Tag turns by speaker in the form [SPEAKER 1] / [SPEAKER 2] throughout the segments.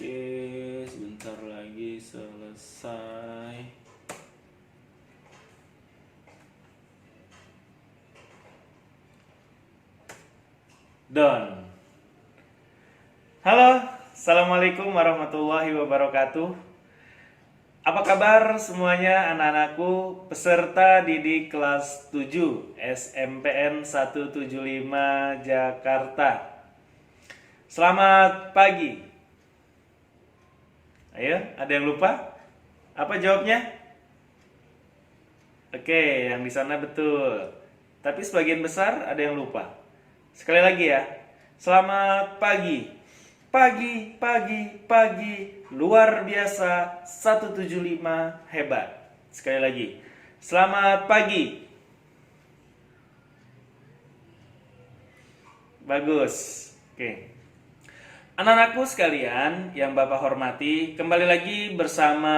[SPEAKER 1] Oke, sebentar lagi selesai. Done. Halo, Assalamualaikum warahmatullahi wabarakatuh. Apa kabar semuanya anak-anakku peserta didik kelas 7 SMPN 175 Jakarta. Selamat pagi. Ayo, ada yang lupa? Apa jawabnya? Oke, yang di sana betul. Tapi sebagian besar ada yang lupa. Sekali lagi ya. Selamat pagi. Pagi, pagi, pagi. Luar biasa 175 hebat. Sekali lagi. Selamat pagi. Bagus. Oke. Anak-anakku sekalian yang Bapak hormati, kembali lagi bersama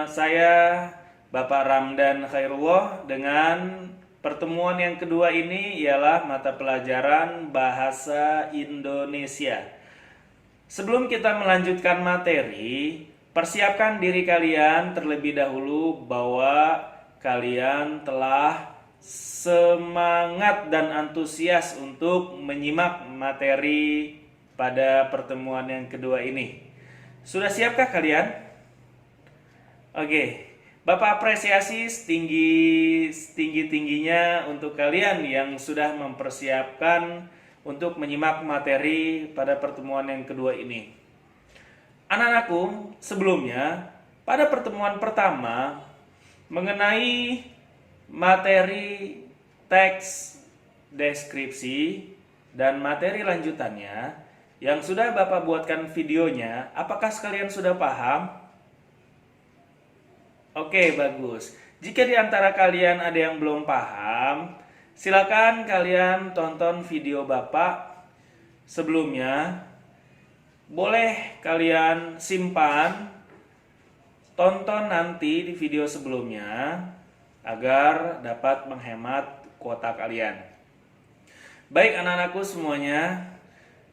[SPEAKER 1] saya Bapak Ramdan Khairullah dengan pertemuan yang kedua ini ialah mata pelajaran Bahasa Indonesia. Sebelum kita melanjutkan materi, persiapkan diri kalian terlebih dahulu bahwa kalian telah semangat dan antusias untuk menyimak materi pada pertemuan yang kedua ini. Sudah siapkah kalian? Oke, Bapak apresiasi setinggi-tingginya untuk kalian yang sudah mempersiapkan untuk menyimak materi pada pertemuan yang kedua ini. Anak-anakku, sebelumnya pada pertemuan pertama mengenai materi teks deskripsi dan materi lanjutannya yang sudah Bapak buatkan videonya, apakah sekalian sudah paham? Oke, bagus. Jika di antara kalian ada yang belum paham, silakan kalian tonton video Bapak sebelumnya. Boleh kalian simpan, tonton nanti di video sebelumnya agar dapat menghemat kuota kalian. Baik anak-anakku semuanya,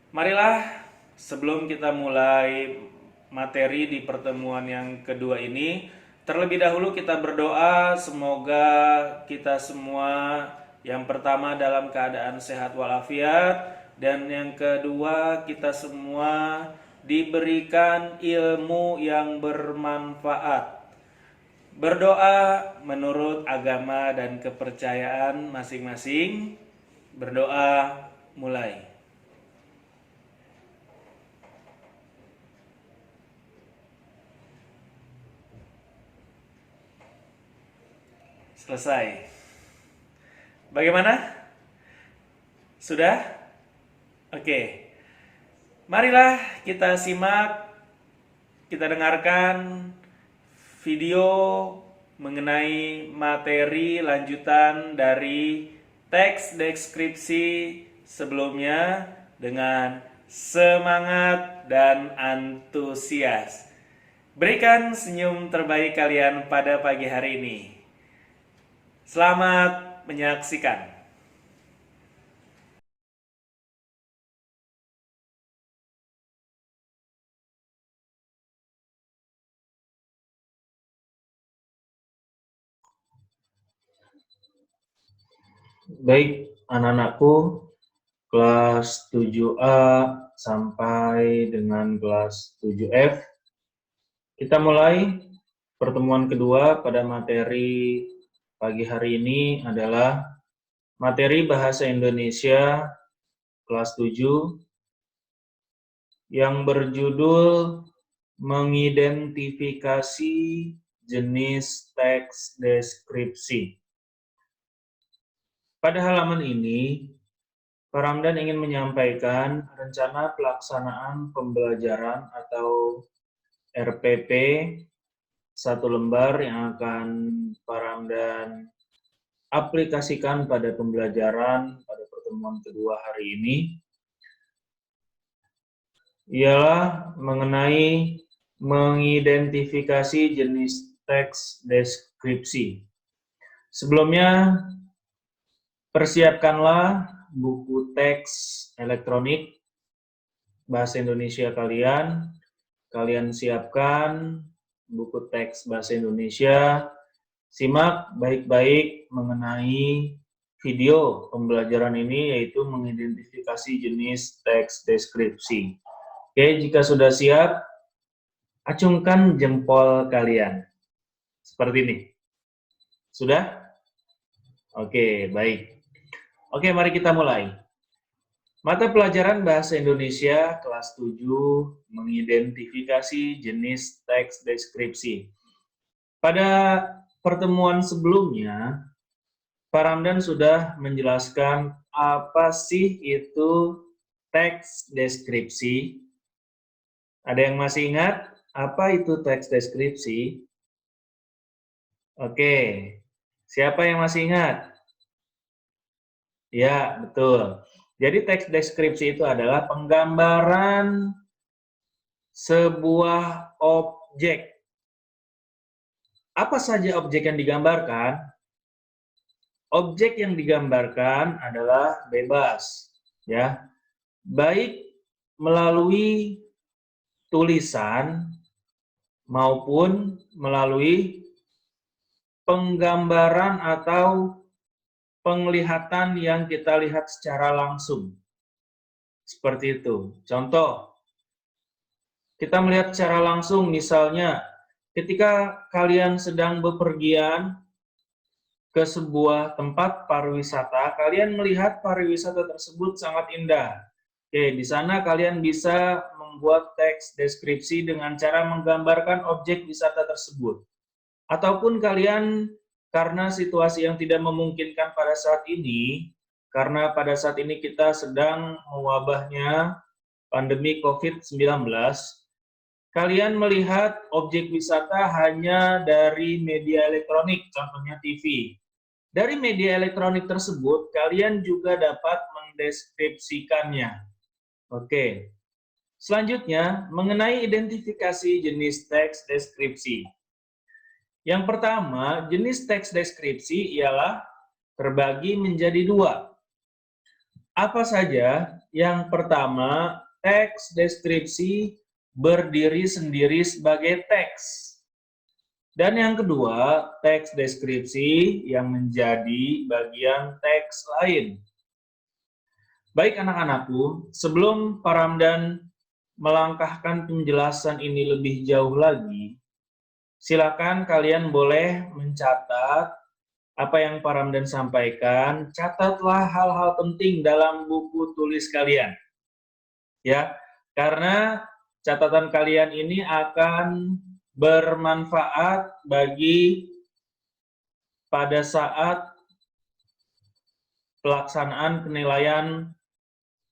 [SPEAKER 1] marilah sebelum kita mulai materi di pertemuan yang kedua ini, terlebih dahulu kita berdoa semoga kita semua yang pertama dalam keadaan sehat walafiat, dan yang kedua kita semua diberikan ilmu yang bermanfaat. Berdoa menurut agama dan kepercayaan masing-masing. Berdoa mulai. Selesai. Bagaimana? Sudah? Oke. Marilah kita simak, kita dengarkan video mengenai materi lanjutan dari teks deskripsi sebelumnya dengan semangat dan antusias. Berikan senyum terbaik kalian pada pagi hari ini. Selamat menyaksikan.
[SPEAKER 2] Baik, anak-anakku, kelas 7A sampai dengan kelas 7F. Kita mulai pertemuan kedua pada materi pagi hari ini adalah materi Bahasa Indonesia kelas 7 yang berjudul Mengidentifikasi jenis teks deskripsi. Pada halaman ini, Pak Ramdan ingin menyampaikan rencana pelaksanaan pembelajaran atau RPP satu lembar yang akan Pak Ramdan aplikasikan pada pembelajaran pada pertemuan kedua hari ini, ialah mengenai mengidentifikasi jenis teks deskripsi. Sebelumnya, persiapkanlah buku teks elektronik Bahasa Indonesia kalian kalian siapkan buku teks bahasa Indonesia. Simak baik-baik mengenai video pembelajaran ini, yaitu mengidentifikasi jenis teks deskripsi. Oke, jika sudah siap, acungkan jempol kalian. Seperti ini. Sudah? Oke, baik. Oke, mari kita mulai. Mata pelajaran Bahasa Indonesia kelas 7 mengidentifikasi jenis teks deskripsi. Pada pertemuan sebelumnya, Pak Ramdan sudah menjelaskan apa sih itu teks deskripsi. Ada yang masih ingat apa itu teks deskripsi? Oke, siapa yang masih ingat? Ya, betul. Jadi teks deskripsi itu adalah penggambaran sebuah objek. Apa saja objek yang digambarkan? Objek yang digambarkan adalah bebas, ya. Baik melalui tulisan maupun melalui penggambaran atau penglihatan yang kita lihat secara langsung. Seperti itu. Contoh, kita melihat secara langsung, misalnya ketika kalian sedang bepergian ke sebuah tempat pariwisata, kalian melihat pariwisata tersebut sangat indah. Oke, di sana kalian bisa membuat teks deskripsi dengan cara menggambarkan objek wisata tersebut. Ataupun kalian, karena situasi yang tidak memungkinkan pada saat ini, karena pada saat ini kita sedang mewabahnya pandemi COVID-19, kalian melihat objek wisata hanya dari media elektronik, contohnya TV. Dari media elektronik tersebut, kalian juga dapat mendeskripsikannya. Oke. Selanjutnya, mengenai identifikasi jenis teks deskripsi. Yang pertama, jenis teks deskripsi ialah terbagi menjadi dua. Apa saja? Yang pertama, teks deskripsi berdiri sendiri sebagai teks. Dan yang kedua, teks deskripsi yang menjadi bagian teks lain. Baik anak-anakku, sebelum Pak Ramdan melangkahkan penjelasan ini lebih jauh lagi, silakan kalian boleh mencatat apa yang Pak Ramdan sampaikan. Catatlah hal-hal penting dalam buku tulis kalian. Ya, karena catatan kalian ini akan bermanfaat bagi pada saat pelaksanaan penilaian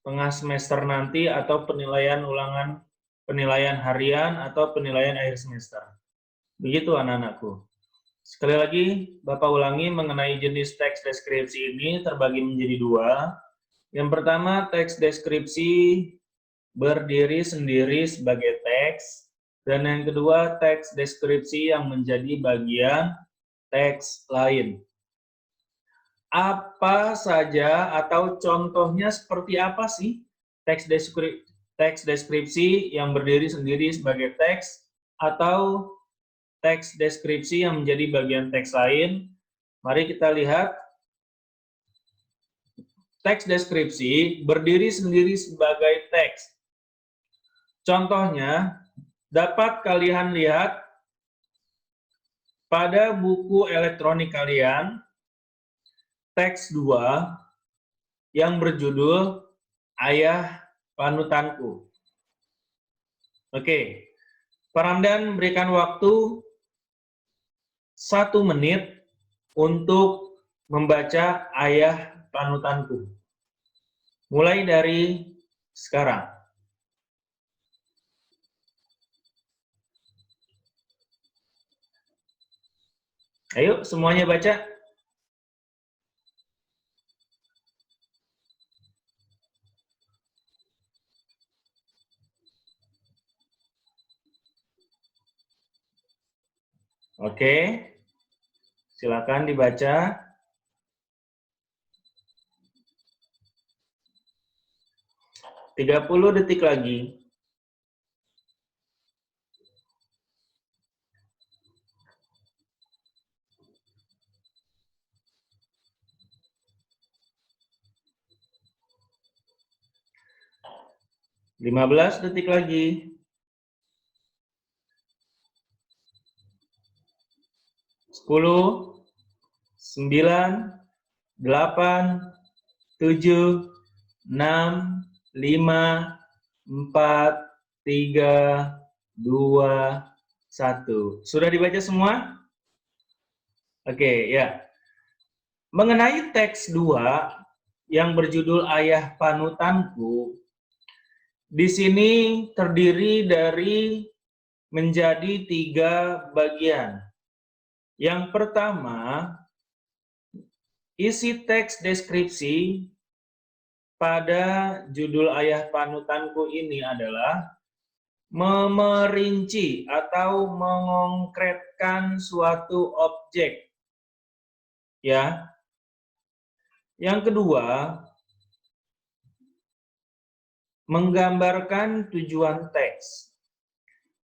[SPEAKER 2] tengah semester nanti atau penilaian ulangan, penilaian harian atau penilaian akhir semester. Begitu anak-anakku. Sekali lagi, Bapak ulangi mengenai jenis teks deskripsi ini terbagi menjadi dua. Yang pertama, teks deskripsi berdiri sendiri sebagai teks. Dan yang kedua, teks deskripsi yang menjadi bagian teks lain. Apa saja atau contohnya seperti apa sih teks deskripsi yang berdiri sendiri sebagai teks atau teks deskripsi yang menjadi bagian teks lain? Mari kita lihat. Teks deskripsi berdiri sendiri sebagai teks. Contohnya, dapat kalian lihat pada buku elektronik kalian, teks 2 yang berjudul Ayah Panutanku. Oke, Pak Ramdan berikan waktu 1 menit untuk membaca Ayah Panutanku. Mulai dari sekarang. Ayo semuanya baca. Oke, silakan dibaca. 30 detik lagi. 15 detik lagi. 10, 9, 8, 7, 6, 5, 4, 3, 2, 1. Sudah dibaca semua? Oke, ya. Mengenai teks 2 yang berjudul Ayah Panutanku, di sini terdiri dari menjadi 3 bagian. Yang pertama, isi teks deskripsi pada judul Ayah Panutanku ini adalah memerinci atau mengongkretkan suatu objek. Ya. Yang kedua, menggambarkan tujuan teks.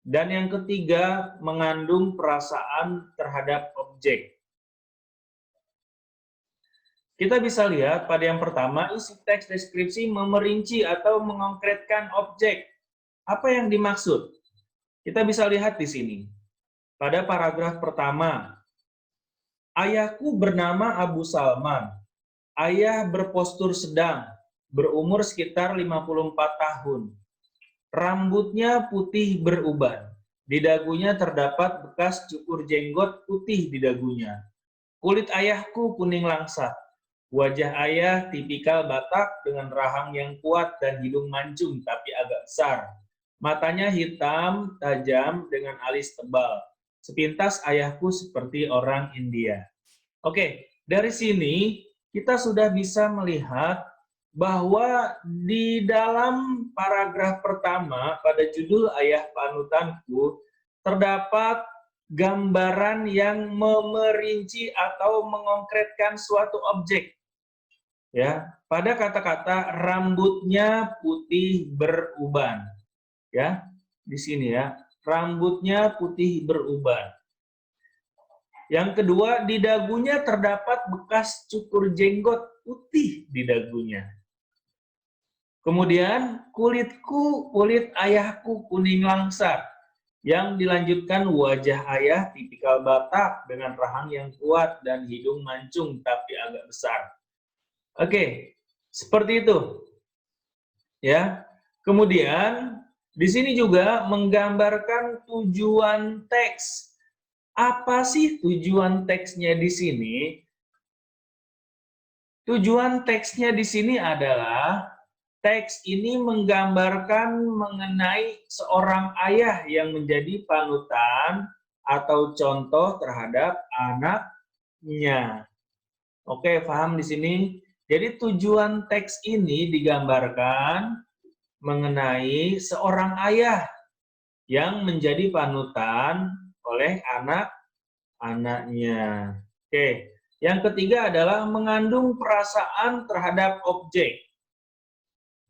[SPEAKER 2] Dan yang ketiga, mengandung perasaan terhadap objek. Kita bisa lihat pada yang pertama, isi teks deskripsi memerinci atau mengongkretkan objek. Apa yang dimaksud? Kita bisa lihat di sini. Pada paragraf pertama, ayahku bernama Abu Salman. Ayah berpostur sedang, berumur sekitar 54 tahun. Rambutnya putih beruban. Di dagunya terdapat bekas cukur jenggot putih di dagunya. Kulit ayahku kuning langsat. Wajah ayah tipikal Batak dengan rahang yang kuat dan hidung mancung tapi agak besar. Matanya hitam, tajam dengan alis tebal. Sepintas ayahku seperti orang India. Oke, dari sini kita sudah bisa melihat bahwa di dalam paragraf pertama pada judul Ayah Panutanku terdapat gambaran yang memerinci atau mengongkretkan suatu objek. Ya, pada kata-kata rambutnya putih beruban. Ya, di sini ya, rambutnya putih beruban. Yang kedua, di dagunya terdapat bekas cukur jenggot putih di dagunya. Kemudian, kulit ayahku kuning langsat. Yang dilanjutkan wajah ayah tipikal Batak dengan rahang yang kuat dan hidung mancung tapi agak besar. Oke, seperti itu. Ya. Kemudian, di sini juga menggambarkan tujuan teks. Apa sih tujuan teksnya di sini? Tujuan teksnya di sini adalah teks ini menggambarkan mengenai seorang ayah yang menjadi panutan atau contoh terhadap anaknya. Oke, paham di sini? Jadi tujuan teks ini digambarkan mengenai seorang ayah yang menjadi panutan oleh anak-anaknya. Oke, yang ketiga adalah mengandung perasaan terhadap objek.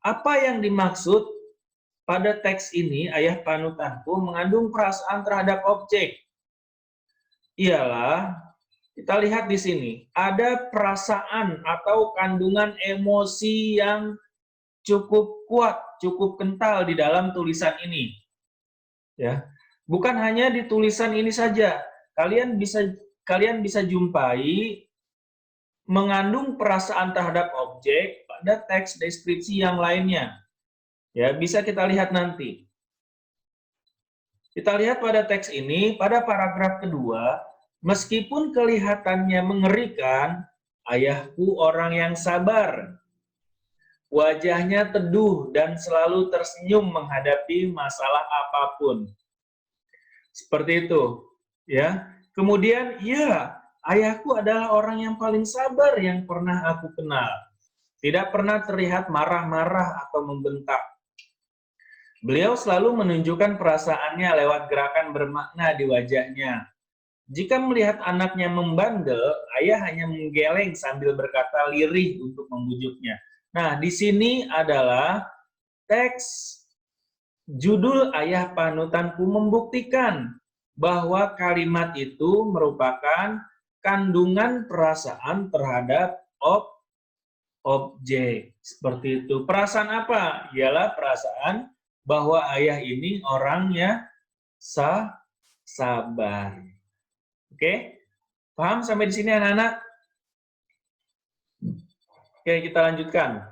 [SPEAKER 2] Apa yang dimaksud pada teks ini, Ayah Panutanku, mengandung perasaan terhadap objek? Ialah, kita lihat di sini, ada perasaan atau kandungan emosi yang cukup kuat, cukup kental di dalam tulisan ini. Ya, bukan hanya di tulisan ini saja. Kalian bisa jumpai mengandung perasaan terhadap objek pada teks deskripsi yang lainnya. Ya, bisa kita lihat nanti. Kita lihat pada teks ini, pada paragraf kedua, meskipun kelihatannya mengerikan, ayahku orang yang sabar. Wajahnya teduh dan selalu tersenyum menghadapi masalah apapun. Seperti itu, ya. Kemudian, ya, ayahku adalah orang yang paling sabar yang pernah aku kenal. Tidak pernah terlihat marah-marah atau membentak. Beliau selalu menunjukkan perasaannya lewat gerakan bermakna di wajahnya. Jika melihat anaknya membandel, ayah hanya menggeleng sambil berkata lirih untuk membujuknya. Nah, di sini adalah teks judul Ayah Panutanku membuktikan bahwa kalimat itu merupakan kandungan perasaan terhadap objek. Seperti itu. Perasaan apa? Ialah perasaan bahwa ayah ini orangnya sabar. Oke? Paham sampai di sini anak-anak? Oke, kita lanjutkan.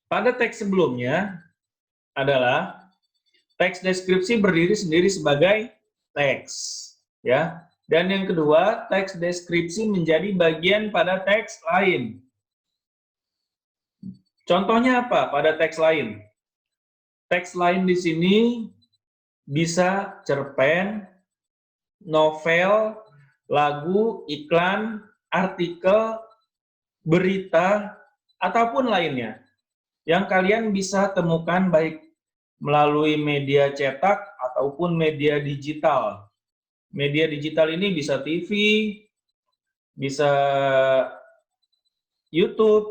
[SPEAKER 2] Pada teks sebelumnya adalah teks deskripsi berdiri sendiri sebagai teks, ya. Dan yang kedua, teks deskripsi menjadi bagian pada teks lain. Contohnya apa pada teks lain? Teks lain di sini bisa cerpen, novel, lagu, iklan, artikel, berita, ataupun lainnya yang kalian bisa temukan baik melalui media cetak ataupun media digital. Media digital ini bisa TV, bisa YouTube,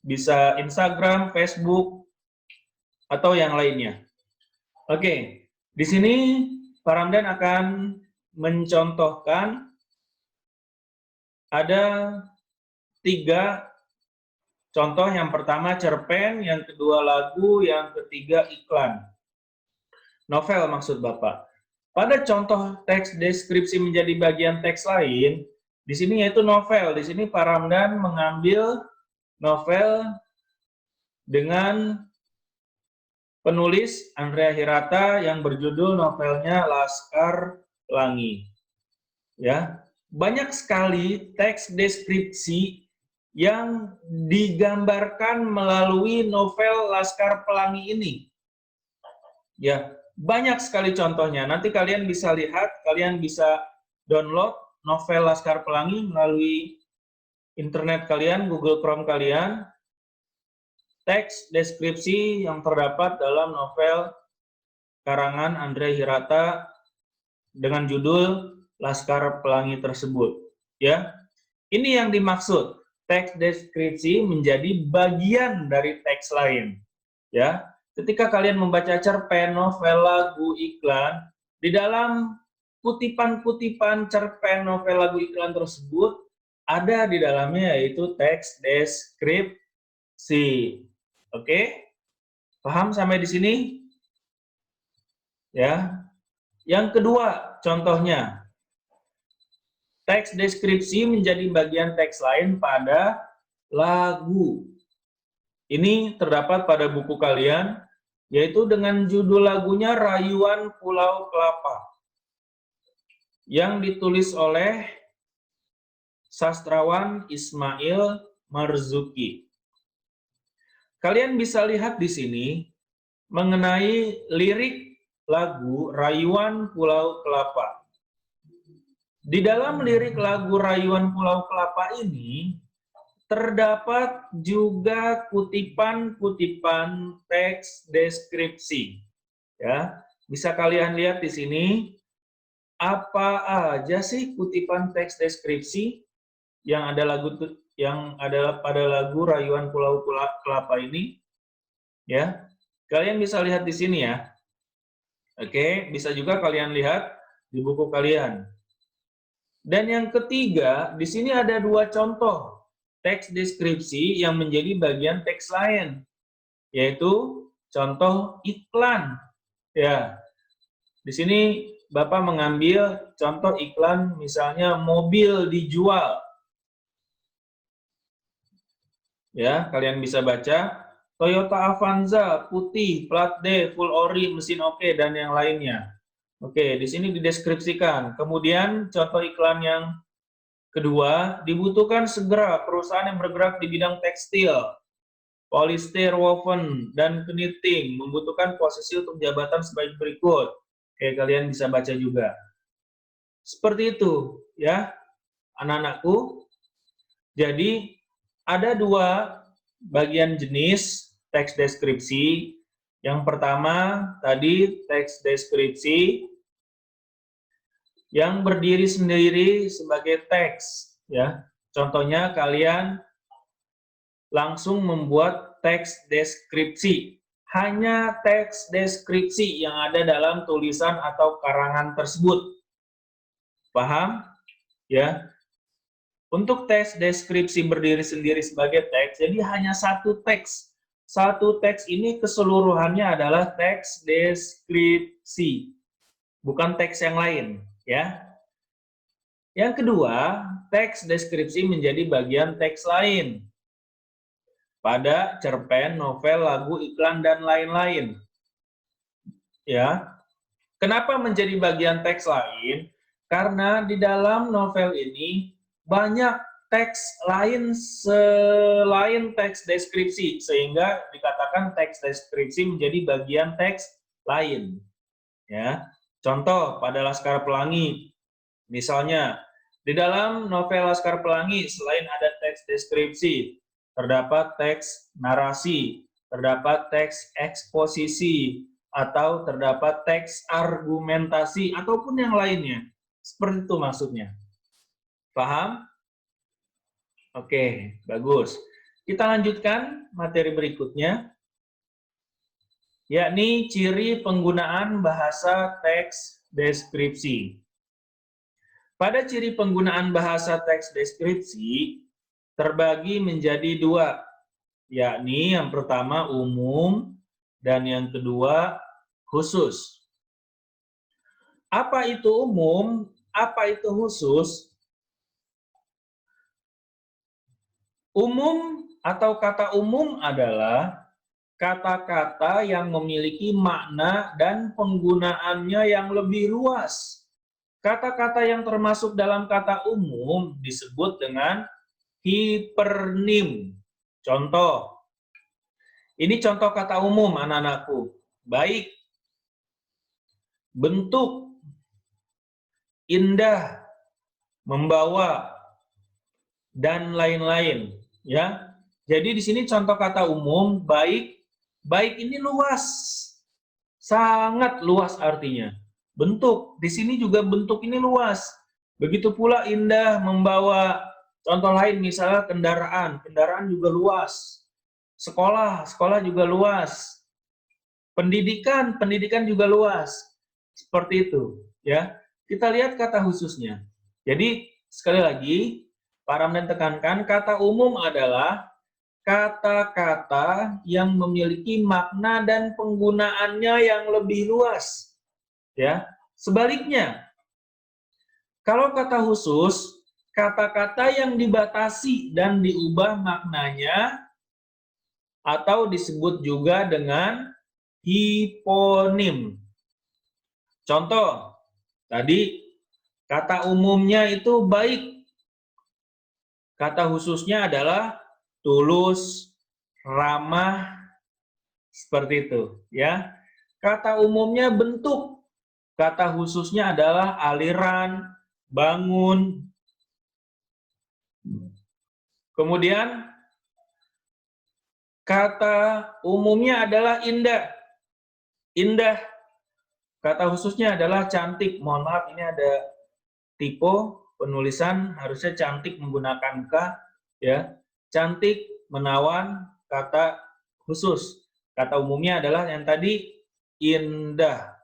[SPEAKER 2] bisa Instagram, Facebook, atau yang lainnya. Oke, di sini Pak Ramdan akan mencontohkan ada 3 contoh. Yang pertama cerpen, yang kedua lagu, yang ketiga iklan. Novel maksud Bapak. Pada contoh teks deskripsi menjadi bagian teks lain, di sini yaitu novel. Di sini Pak Ramdan mengambil novel dengan penulis Andrea Hirata yang berjudul novelnya Laskar Pelangi. Ya, banyak sekali teks deskripsi yang digambarkan melalui novel Laskar Pelangi ini. Ya, banyak sekali contohnya. Nanti kalian bisa lihat, kalian bisa download novel Laskar Pelangi melalui internet kalian, Google Chrome kalian. Teks deskripsi yang terdapat dalam novel karangan Andrea Hirata dengan judul Laskar Pelangi tersebut. Ya, ini yang dimaksud. Teks deskripsi menjadi bagian dari teks lain. Ya, ketika kalian membaca cerpen, novel, lagu, iklan, di dalam kutipan-kutipan cerpen, novel, lagu, iklan tersebut ada di dalamnya yaitu teks deskripsi. Oke? Paham sampai di sini? Ya. Yang kedua, contohnya teks deskripsi menjadi bagian teks lain pada lagu. Ini terdapat pada buku kalian, yaitu dengan judul lagunya Rayuan Pulau Kelapa, yang ditulis oleh sastrawan Ismail Marzuki. Kalian bisa lihat di sini mengenai lirik lagu Rayuan Pulau Kelapa. Di dalam lirik lagu Rayuan Pulau Kelapa ini terdapat juga kutipan-kutipan teks deskripsi. Ya, bisa kalian lihat di sini apa aja sih kutipan teks deskripsi yang ada pada lagu Rayuan Pulau Kelapa ini. Ya, kalian bisa lihat di sini ya. Oke, bisa juga kalian lihat di buku kalian. Dan yang ketiga, di sini ada 2 contoh teks deskripsi yang menjadi bagian teks lain, yaitu contoh iklan. Ya, di sini Bapak mengambil contoh iklan, misalnya mobil dijual. Ya, kalian bisa baca Toyota Avanza putih, plat D, full ori, mesin oke, dan yang lainnya. Oke, di sini dideskripsikan. Kemudian contoh iklan yang kedua, dibutuhkan segera perusahaan yang bergerak di bidang tekstil, polister, woven, dan knitting, membutuhkan posisi untuk jabatan sebagai berikut. Oke, kalian bisa baca juga. Seperti itu, ya, anak-anakku. Jadi, ada 2 bagian jenis teks deskripsi. Yang pertama, tadi teks deskripsi yang berdiri sendiri sebagai teks, ya. Contohnya kalian langsung membuat teks deskripsi. Hanya teks deskripsi yang ada dalam tulisan atau karangan tersebut. Paham? Ya. Untuk teks deskripsi berdiri sendiri sebagai teks, jadi hanya satu teks. Satu teks ini keseluruhannya adalah teks deskripsi, bukan teks yang lain, ya. Yang kedua, teks deskripsi menjadi bagian teks lain pada cerpen, novel, lagu, iklan, dan lain-lain. Ya, kenapa menjadi bagian teks lain? Karena di dalam novel ini banyak teks lain selain teks deskripsi, sehingga dikatakan teks deskripsi menjadi bagian teks lain. Ya, contoh pada Laskar Pelangi, misalnya di dalam novel Laskar Pelangi selain ada teks deskripsi, terdapat teks narasi, terdapat teks eksposisi, atau terdapat teks argumentasi, ataupun yang lainnya. Seperti itu maksudnya. Paham? Oke, bagus. Kita lanjutkan materi berikutnya, yakni ciri penggunaan bahasa teks deskripsi. Pada ciri penggunaan bahasa teks deskripsi, terbagi menjadi dua, yakni yang pertama umum dan yang kedua khusus. Apa itu umum? Apa itu khusus? Umum atau kata umum adalah kata-kata yang memiliki makna dan penggunaannya yang lebih luas. Kata-kata yang termasuk dalam kata umum disebut dengan hipernim. Contoh, ini contoh kata umum anak-anakku. Baik, bentuk, indah, membawa, dan lain-lain. Ya, jadi di sini contoh kata umum baik. Baik ini luas, sangat luas artinya. Bentuk, di sini juga bentuk ini luas. Begitu pula indah, membawa. Contoh lain misalnya kendaraan, kendaraan juga luas. Sekolah, sekolah juga luas. Pendidikan, pendidikan juga luas. Seperti itu, ya. Kita lihat kata khususnya. Jadi sekali lagi, Pak Ramdan tekankan, kata umum adalah kata-kata yang memiliki makna dan penggunaannya yang lebih luas. Ya, sebaliknya, kalau kata khusus, kata-kata yang dibatasi dan diubah maknanya atau disebut juga dengan hiponim. Contoh, tadi kata umumnya itu baik. Kata khususnya adalah tulus, ramah, seperti itu, ya. Kata umumnya bentuk, kata khususnya adalah aliran, bangun. Kemudian kata umumnya adalah indah. Indah, kata khususnya adalah cantik. Mohon maaf, ini ada tipe penulisan, harusnya cantik menggunakan K, ya. Cantik, menawan, kata khusus. Kata umumnya adalah yang tadi indah.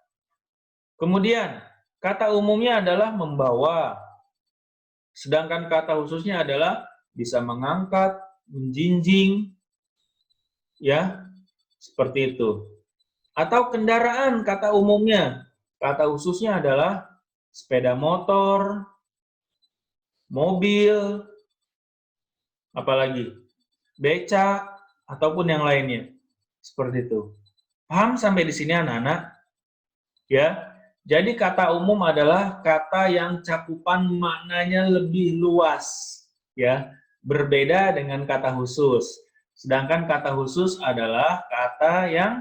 [SPEAKER 2] Kemudian kata umumnya adalah membawa, sedangkan kata khususnya adalah bisa mengangkat, menjinjing, ya, seperti itu. Atau kendaraan, kata umumnya, kata khususnya adalah sepeda motor, mobil, apalagi becak, ataupun yang lainnya. Seperti itu. Paham sampai di sini anak-anak? Ya. Jadi kata umum adalah kata yang cakupan maknanya lebih luas, ya. Berbeda dengan kata khusus. Sedangkan kata khusus adalah kata yang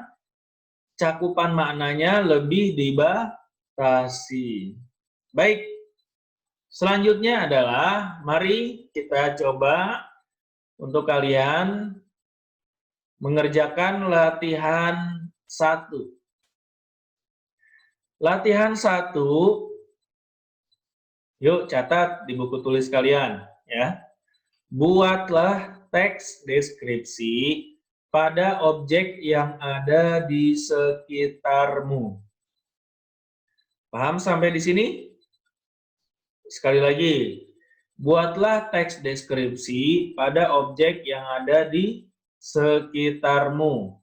[SPEAKER 2] cakupan maknanya lebih dibatasi. Baik. Selanjutnya adalah mari kita coba untuk kalian mengerjakan latihan 1. Latihan 1, yuk catat di buku tulis kalian, ya. Buatlah teks deskripsi pada objek yang ada di sekitarmu. Paham sampai di sini? Sekali lagi, Buatlah teks deskripsi pada objek yang ada di sekitarmu.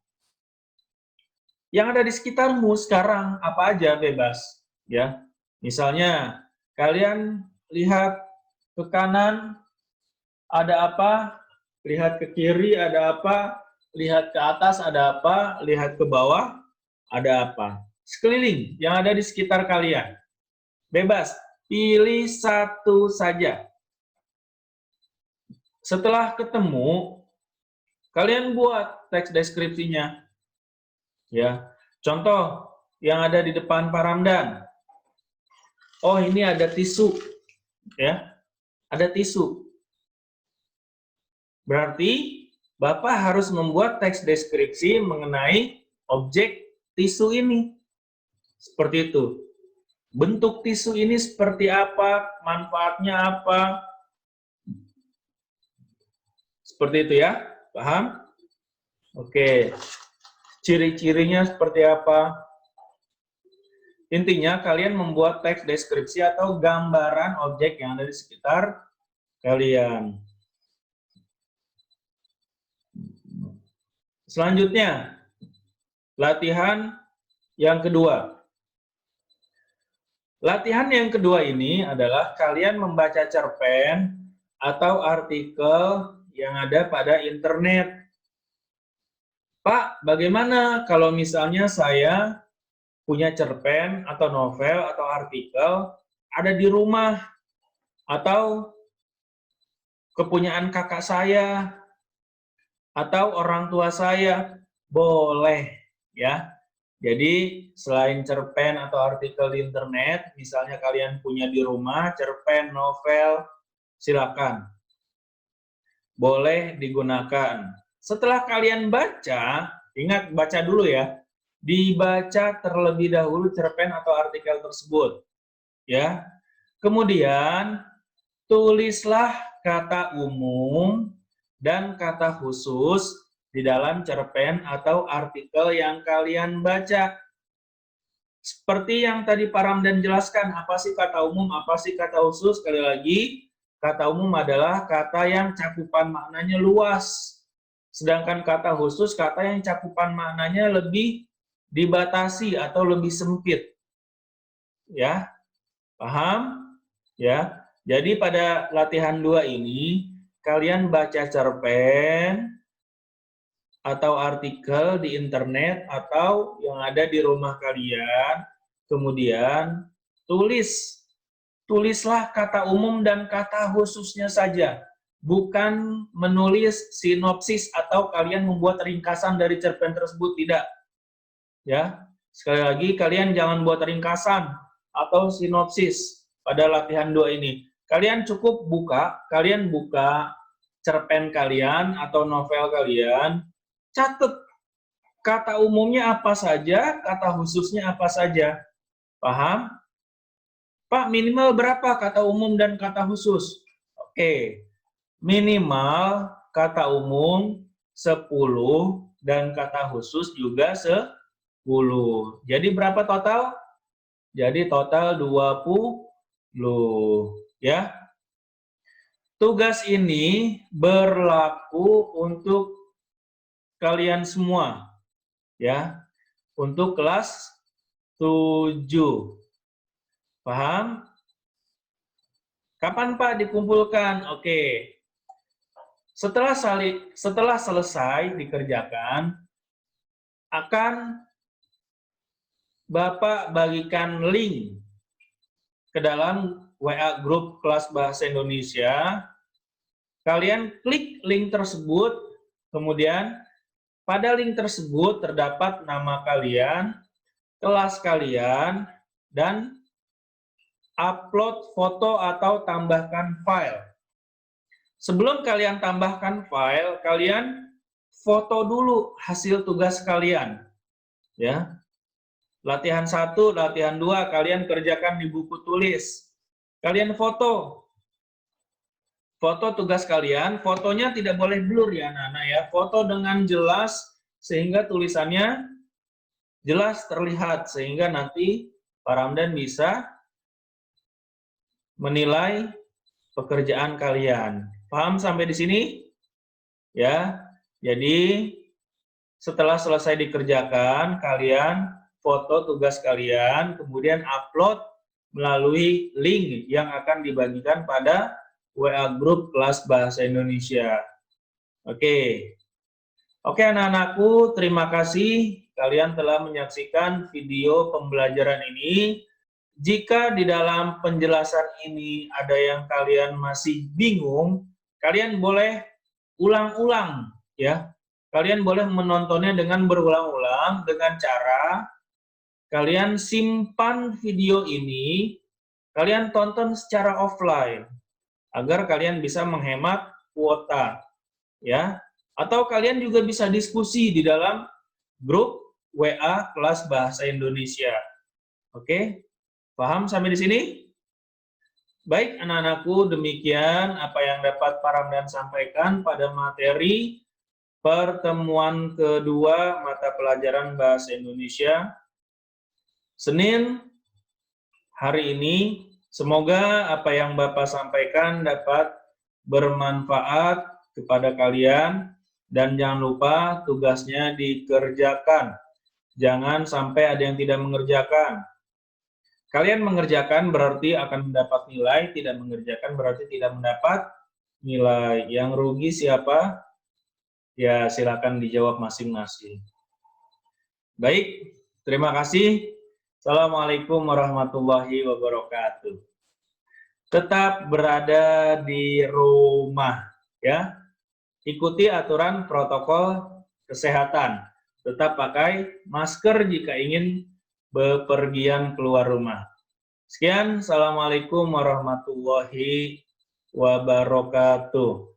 [SPEAKER 2] Yang ada di sekitarmu sekarang apa aja bebas, ya. Misalnya kalian lihat ke kanan ada apa, lihat ke kiri ada apa, lihat ke atas ada apa, lihat ke bawah ada apa. Sekeliling yang ada di sekitar kalian. Bebas, pilih satu saja. Setelah ketemu, kalian buat teks deskripsinya. Ya, contoh yang ada di depan Pak Ramdan. Oh, ini ada tisu, ya, ada tisu. Berarti Bapak harus membuat teks deskripsi mengenai objek tisu ini. Seperti itu. Bentuk tisu ini seperti apa, manfaatnya apa. Seperti itu ya, paham? Oke. Ciri-cirinya seperti apa? Intinya kalian membuat teks deskripsi atau gambaran objek yang ada di sekitar kalian. Selanjutnya, latihan yang kedua. Latihan yang kedua ini adalah kalian membaca cerpen atau artikel yang ada pada internet. Pak, bagaimana kalau misalnya saya punya cerpen atau novel atau artikel ada di rumah atau kepunyaan kakak saya atau orang tua saya? Boleh, ya. Jadi selain cerpen atau artikel di internet, misalnya kalian punya di rumah cerpen, novel, silakan. Boleh digunakan. Setelah kalian baca, ingat baca dulu ya. Dibaca terlebih dahulu cerpen atau artikel tersebut. Ya. Kemudian tulislah kata umum dan kata khusus di dalam cerpen atau artikel yang kalian baca. Seperti yang tadi Pak Ramdan jelaskan, apa sih kata umum, apa sih kata khusus? Sekali lagi, kata umum adalah kata yang cakupan maknanya luas. Sedangkan kata khusus, kata yang cakupan maknanya lebih dibatasi atau lebih sempit. Ya, paham? Ya. Jadi pada latihan 2 ini, kalian baca cerpen atau artikel di internet atau yang ada di rumah kalian, kemudian tulislah kata umum dan kata khususnya saja, bukan menulis sinopsis atau kalian membuat ringkasan dari cerpen tersebut, tidak. Ya, sekali lagi kalian jangan buat ringkasan atau sinopsis pada latihan 2 ini. Kalian cukup kalian buka cerpen kalian atau novel kalian, catat kata umumnya apa saja, kata khususnya apa saja. Paham? Pak, minimal berapa kata umum dan kata khusus? Oke. Minimal kata umum 10 dan kata khusus juga 10. Jadi berapa total? Jadi total 20, ya. Tugas ini berlaku untuk kalian semua, ya, untuk kelas 7. Paham? Kapan Pak dikumpulkan? Oke. Setelah selesai dikerjakan, akan Bapak bagikan link ke dalam WA grup kelas bahasa Indonesia. Kalian klik link tersebut, kemudian pada link tersebut terdapat nama kalian, kelas kalian, dan upload foto atau tambahkan file. Sebelum kalian tambahkan file, kalian foto dulu hasil tugas kalian. Ya. Latihan 1, latihan 2, kalian kerjakan di buku tulis. Kalian foto tugas kalian, fotonya tidak boleh blur ya anak-anak ya. Foto dengan jelas sehingga tulisannya jelas terlihat, sehingga nanti Pak Ramdan bisa menilai pekerjaan kalian. Paham sampai di sini? Ya. Jadi setelah selesai dikerjakan, kalian foto tugas kalian, kemudian upload melalui link yang akan dibagikan pada WA Group Kelas Bahasa Indonesia. Oke. Oke anak-anakku, terima kasih kalian telah menyaksikan video pembelajaran ini. Jika di dalam penjelasan ini ada yang kalian masih bingung, kalian boleh ulang-ulang ya. Kalian boleh menontonnya dengan berulang-ulang dengan cara kalian simpan video ini, kalian tonton secara offline agar kalian bisa menghemat kuota ya. Atau kalian juga bisa diskusi di dalam grup WA Kelas Bahasa Indonesia. Oke? Paham sampai di sini? Baik anak-anakku, demikian apa yang dapat Pak Ramdan sampaikan pada materi pertemuan kedua mata pelajaran Bahasa Indonesia Senin hari ini. Semoga apa yang Bapak sampaikan dapat bermanfaat kepada kalian dan jangan lupa tugasnya dikerjakan. Jangan sampai ada yang tidak mengerjakan. Kalian mengerjakan berarti akan mendapat nilai, tidak mengerjakan berarti tidak mendapat nilai. Yang rugi siapa? Ya, silakan dijawab masing-masing. Baik, terima kasih. Assalamualaikum warahmatullahi wabarakatuh. Tetap berada di rumah, ya. Ikuti aturan protokol kesehatan. Tetap pakai masker jika ingin bepergian keluar rumah. Sekian, assalamualaikum warahmatullahi wabarakatuh.